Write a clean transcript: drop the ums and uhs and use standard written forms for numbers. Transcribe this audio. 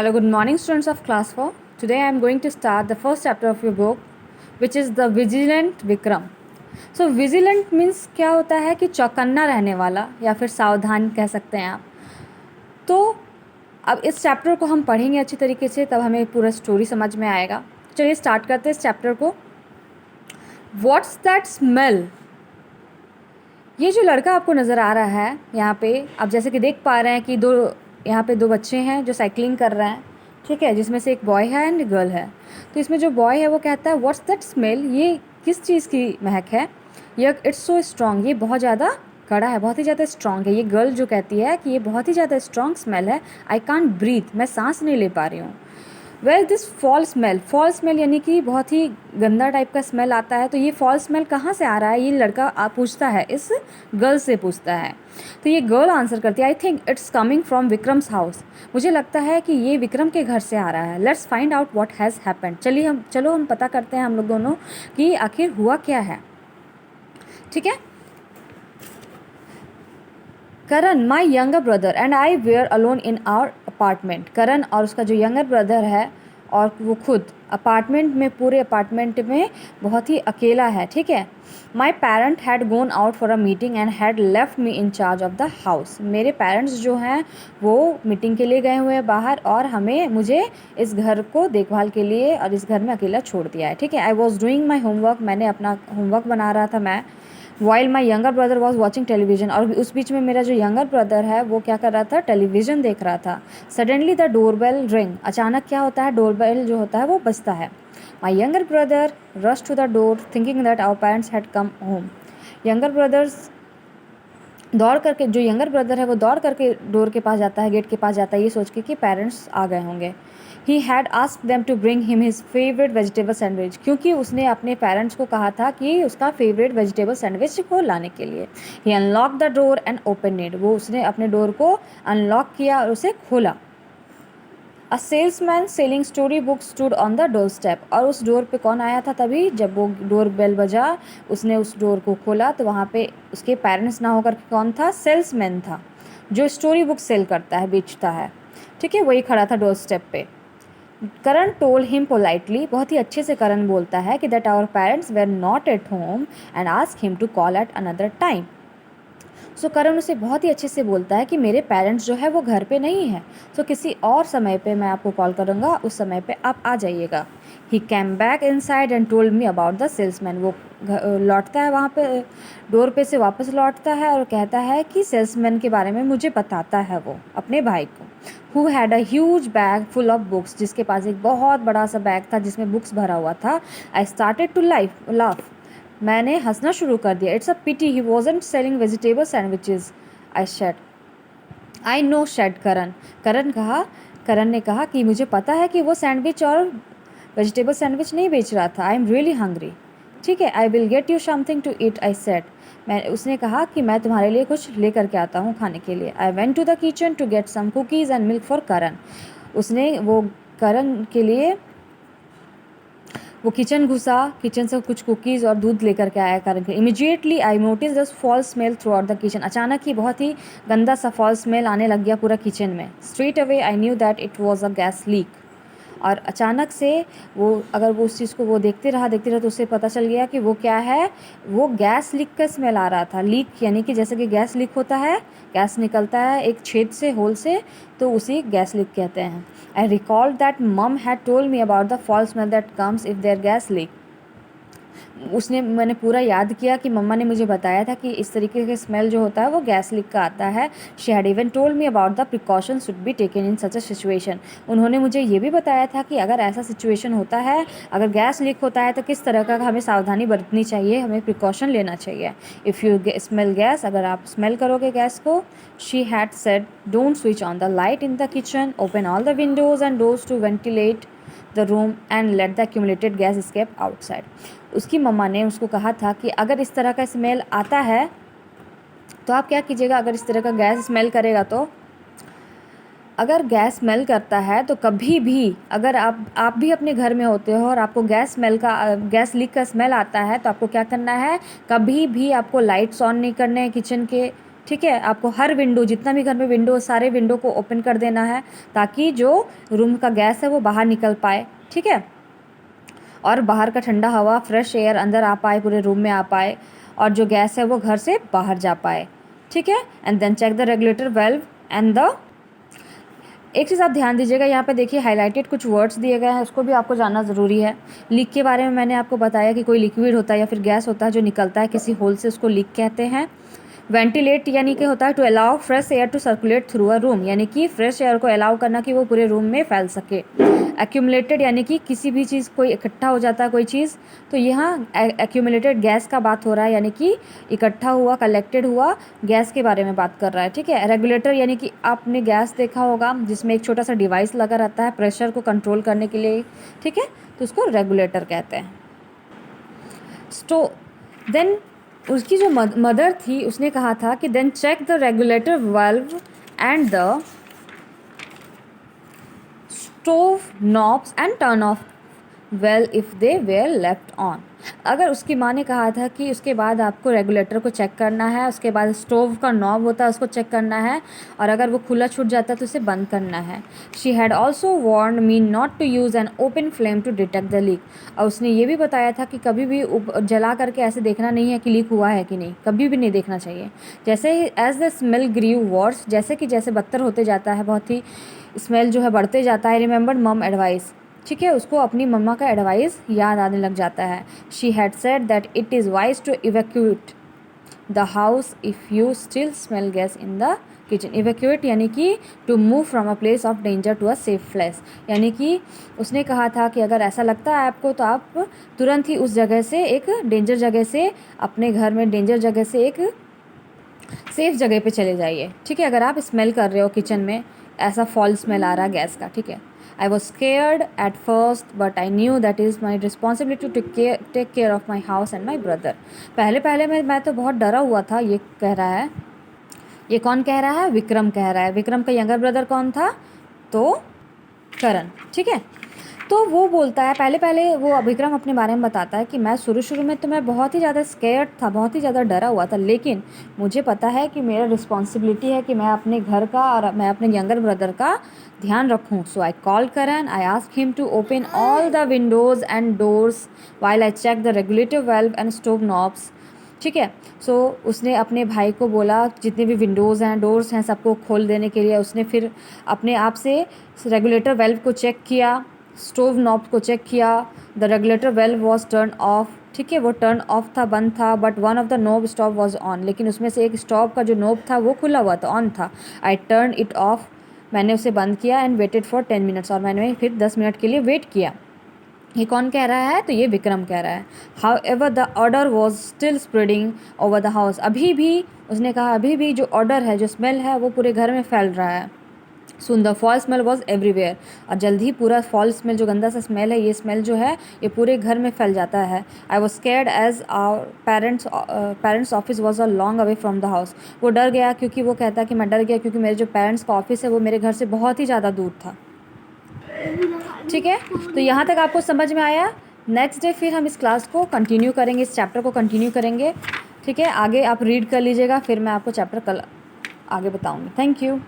Hello, good morning, students of class 4. Today I am going to start the first chapter of your book, which is the Vigilant Vikram. So, vigilant means क्या होता है कि चौकन्ना रहने वाला या फिर सावधान कह सकते हैं आप. तो अब इस चैप्टर को हम पढ़ेंगे अच्छी तरीके से, तब हमें पूरा स्टोरी समझ में आएगा. चलिए स्टार्ट करते हैं इस चैप्टर को. What's that smell? ये जो लड़का आपको नज़र आ रहा है यहाँ पे, आप जैसे कि देख पा रहे हैं कि यहाँ पे दो बच्चे हैं जो साइकिलिंग कर रहे हैं, ठीक है, जिसमें से एक बॉय है एंड गर्ल है. तो इसमें जो बॉय है वो कहता है व्हाट्स दैट स्मेल? ये किस चीज़ की महक है? ये इट्स सो स्ट्रॉन्ग, ये बहुत ज़्यादा कड़ा है, बहुत ही ज़्यादा स्ट्रॉन्ग है. ये गर्ल जो कहती है कि ये बहुत ही ज़्यादा स्ट्रॉन्ग स्मेल है. आई कांट ब्रीथ, मैं सांस नहीं ले पा रही हूँ. वेल दिस फॉल स्मेल यानी कि बहुत ही गंदा टाइप का स्मेल आता है. तो ये फॉल स्मेल कहाँ से आ रहा है? ये लड़का पूछता है, इस गर्ल से पूछता है. तो ये गर्ल आंसर करती है, I think it's coming from Vikram's house. मुझे लगता है कि ये विक्रम के घर से आ रहा है. Let's find out what has happened. चलो हम पता करते हैं हम लोग दोनों कि आखिर हुआ क्या है. ठीक है. Karan, my younger brother and I were alone in our apartment. Karan और उसका जो यंगर ब्रदर है और वो खुद अपार्टमेंट में, पूरे अपार्टमेंट में बहुत ही अकेला है. ठीक है. My parent had gone out for a meeting and had left me in charge of the house. मेरे पेरेंट्स जो हैं वो मीटिंग के लिए गए हुए हैं बाहर और मुझे इस घर को देखभाल के लिए और इस घर में अकेला छोड़ दिया है. ठीक है. I was doing my homework, मैंने अपना होमवर्क बना रहा था मैं. While my younger brother was watching television, और उस बीच में मेरा जो यंगर ब्रदर है वो क्या कर रहा था? टेलीविज़न देख रहा था. Suddenly the doorbell ring. अचानक क्या होता है? डोरबेल जो होता है वो बजता है. My younger brother rush to the door thinking that our parents had come home. Younger brothers दौड़ करके, जो यंगर ब्रदर है वो दौड़ करके डोर के पास जाता है, गेट के पास जाता है, ये सोच के कि पेरेंट्स आ गए होंगे. He had asked them to bring him his favourite vegetable sandwich, क्योंकि उसने अपने पेरेंट्स को कहा था कि उसका फेवरेट वेजिटेबल सैंडविच को लाने के लिए. He unlock the door and open it. वो उसने अपने डोर को अनलॉक किया और उसे खोला. अ salesman selling story book stood on the door step. और उस डोर पे कौन आया था? तभी जब वो डोर बेल बजा, उसने उस डोर को खोला तो वहाँ पे उसके पेरेंट्स ना होकर कौन था? सेल्समैन था, जो स्टोरी बुक सेल करता है, बेचता है. ठीक है. वही खड़ा था डोर स्टेप पे. करण टोल्ड हिम पोलाइटली, बहुत ही अच्छे से करण बोलता है कि that our parents were not at home and ask him to call at another time. So Karan उसे बहुत ही अच्छे से बोलता है कि मेरे पेरेंट्स जो है वो घर पे नहीं है, तो किसी और समय पे मैं आपको कॉल करूँगा, उस समय पे आप आ जाइएगा. ही came back inside and told me about the salesman. वो लौटता है वहाँ पे, डोर पे से वापस लौटता है और कहता है कि सेल्समैन के बारे में मुझे बताता है वो अपने भाई को. Who had a huge bag full of books, जिसके पास एक बहुत बड़ा सा बैग था जिसमें बुक्स भरा हुआ था. I started to laugh. मैंने हंसना शुरू कर दिया. It's a pity he wasn't selling vegetable sandwiches, I said. I know said Karan. Karan ने कहा कि मुझे पता है कि वो सैंडविच और वेजिटेबल सैंडविच नहीं बेच रहा था. I am really hungry. ठीक है. I will get you something to eat, I said. उसने कहा कि मैं तुम्हारे लिए कुछ लेकर के आता हूँ खाने के लिए. I went to the kitchen to get some cookies and milk for Karan. उसने वो करण के लिए वो किचन घुसा, किचन से कुछ कुकीज़ और दूध लेकर के आया करण के. Immediately I notice the foul smell through out the kitchen. अचानक ही बहुत ही गंदा सा फॉल स्मेल आने लग गया पूरा किचन में. Straight away I knew that it was a gas leak. और अचानक से अगर वो उस चीज़ को वो देखते रहा तो उससे पता चल गया कि वो क्या है? वो गैस लीक का स्मेल आ रहा था. लीक यानी कि जैसे कि गैस लीक होता है, गैस निकलता है एक छेद से, होल से, तो उसी गैस लीक कहते हैं. I recalled that mum had told me about the foul smell that comes if there gas leak. मैंने पूरा याद किया कि मम्मा ने मुझे बताया था कि इस तरीके का स्मेल जो होता है वो गैस लीक का आता है. She had even told me about the precaution should be taken in such a situation. उन्होंने मुझे ये भी बताया था कि अगर ऐसा सिचुएशन होता है, अगर गैस लीक होता है तो किस तरह का हमें सावधानी बरतनी चाहिए, हमें प्रिकॉशन लेना चाहिए. इफ़ यू स्मेल गैस, अगर आप स्मेल करोगे गैस को, she had said don't switch on the light in the kitchen, open all the windows and doors to ventilate the room and let the accumulated gas escape outside. उसकी मम्मा ने उसको कहा था कि अगर इस तरह का स्मेल आता है तो आप क्या कीजिएगा? अगर इस तरह का गैस स्मेल करेगा तो, अगर गैस स्मेल करता है तो कभी भी, अगर आप भी अपने घर में होते हो और आपको गैस लीक का स्मेल आता है, तो आपको क्या करना है? कभी भी आपको लाइट्स ऑन नहीं करने हैं किचन के, ठीक है, आपको हर विंडो, जितना भी घर में विंडो, सारे विंडो को ओपन कर देना है ताकि जो रूम का गैस है वो बाहर निकल पाए। ठीक है, और बाहर का ठंडा हवा, फ्रेश एयर अंदर आ पाए, पूरे रूम में आ पाए, और जो गैस है वो घर से बाहर जा पाए। ठीक है, and then check the regulator valve and the, एक चीज़ आप ध्यान दीजिएगा, यहाँ पे देखिए हाईलाइटेड कुछ वर्ड्स दिए गए हैं, उसको भी आपको जानना ज़रूरी है। लीक के बारे में मैंने आपको बताया कि कोई लिक्विड होता है या फिर गैस होता है जो निकलता है किसी होल से, उसको लीक कहते हैं। वेंटिलेट यानी कि होता है to allow fresh air to circulate through a room, यानी कि फ्रेश एयर को अलाउ करना कि वो पूरे रूम में फैल सके। एक्यूमुलेटेड यानी कि किसी भी चीज़ कोई इकट्ठा हो जाता है कोई चीज़, तो यहाँ एक्यूमुलेटेड गैस का बात हो रहा है, यानी कि इकट्ठा हुआ, कलेक्टेड हुआ गैस के बारे में बात कर रहा है। ठीक है, रेगुलेटर यानी कि आपने गैस देखा होगा जिसमें एक छोटा सा डिवाइस लगा रहता है प्रेशर को कंट्रोल करने के लिए। ठीक है, तो उसको रेगुलेटर कहते हैं। देन उसकी जो मदर थी उसने कहा था कि then check the regulator valve and the stove knobs and turn off well if they were left on. अगर उसकी माँ ने कहा था कि उसके बाद आपको रेगुलेटर को चेक करना है, उसके बाद स्टोव का नॉब होता है उसको चेक करना है, और अगर वो खुला छूट जाता है तो उसे बंद करना है। She had also warn me not to use an open flame to detect the leak. और उसने ये भी बताया था कि कभी भी जला करके ऐसे देखना नहीं है कि लीक हुआ है कि नहीं, कभी भी नहीं देखना चाहिए। जैसे ही as the smell grew worse, जैसे कि जैसे बदतर होते जाता है, बहुत ही स्मेल जो है बढ़ते जाता है, रिमेंबर्ड मम एडवाइस। ठीक है, उसको अपनी मम्मा का एडवाइस याद आने लग जाता है। She had said that it is wise to evacuate the house if you still smell gas in the kitchen. Evacuate यानी कि to move from a place of danger to a safe place, यानी कि उसने कहा था कि अगर ऐसा लगता है आपको तो आप तुरंत ही उस जगह से, एक डेंजर जगह से, अपने घर में डेंजर जगह से एक सेफ जगह पे चले जाइए। ठीक है, अगर आप स्मेल कर रहे हो किचन में, ऐसा फॉल स्मेल आ रहा है गैस का। ठीक है, I was scared at first but I knew that is my responsibility to take care of my house and my brother. पहले पहले मैं तो बहुत डरा हुआ था। ये कह रहा है, ये कौन कह रहा है? विक्रम कह रहा है। विक्रम का यंगर ब्रदर कौन था? तो करण। ठीक है, तो वो बोलता है, पहले पहले वो विक्रम अपने बारे में बताता है कि मैं शुरू शुरू में तो मैं बहुत ही ज़्यादा स्केयर्ड था, बहुत ही ज़्यादा डरा हुआ था, लेकिन मुझे पता है कि मेरा रिस्पॉन्सिबिलिटी है कि मैं अपने घर का और मैं अपने यंगर ब्रदर का ध्यान रखूं। So I call Karan, I ask him to open all the windows and doors while I check the regulator valve and stove knobs. ठीक है, सो उसने अपने भाई को बोला जितने भी विंडोज़ हैं, डोर्स हैं, सबको खोल देने के लिए। उसने फिर अपने आप से रेगुलेटर वाल्व को चेक किया, स्टोव नॉब को चेक किया। The regulator valve was turn off. ठीक है, वो टर्न ऑफ था, बंद था, but one of the knob stop was on, लेकिन उसमें से एक स्टॉव का जो नोब था वो खुला हुआ था, ऑन था। आई टर्न इट ऑफ, मैंने उसे बंद किया, एंड वेटेड फॉर 10 मिनट्स, और मैंने फिर 10 मिनट के लिए वेट किया। ये कौन कह रहा है? तो ये विक्रम कह रहा है। How ever the order was still spreading over the house. अभी भी, उसने कहा अभी भी जो ऑर्डर है, जो स्मेल है, वो पूरे घर में फैल रहा है। Soon the foul smell was everywhere, और जल्द ही पूरा फॉल स्मेल, जो गंदा सा स्मेल है, ये स्मेल जो है ये पूरे घर में फैल जाता है। I was scared as our parents office was a long away from the house. वो डर गया क्योंकि वो कहता है कि मैं डर गया क्योंकि मेरे जो पेरेंट्स का ऑफिस है वो मेरे घर से बहुत ही ज़्यादा दूर था। ठीक है, तो यहाँ तक आपको समझ में आया। नेक्स्ट डे फिर हम इस क्लास को कंटिन्यू करेंगे, इस चैप्टर को कंटिन्यू करेंगे। ठीक है, आगे आप रीड कर लीजिएगा, फिर मैं आपको चैप्टर कल आगे बताऊँगी। Thank you.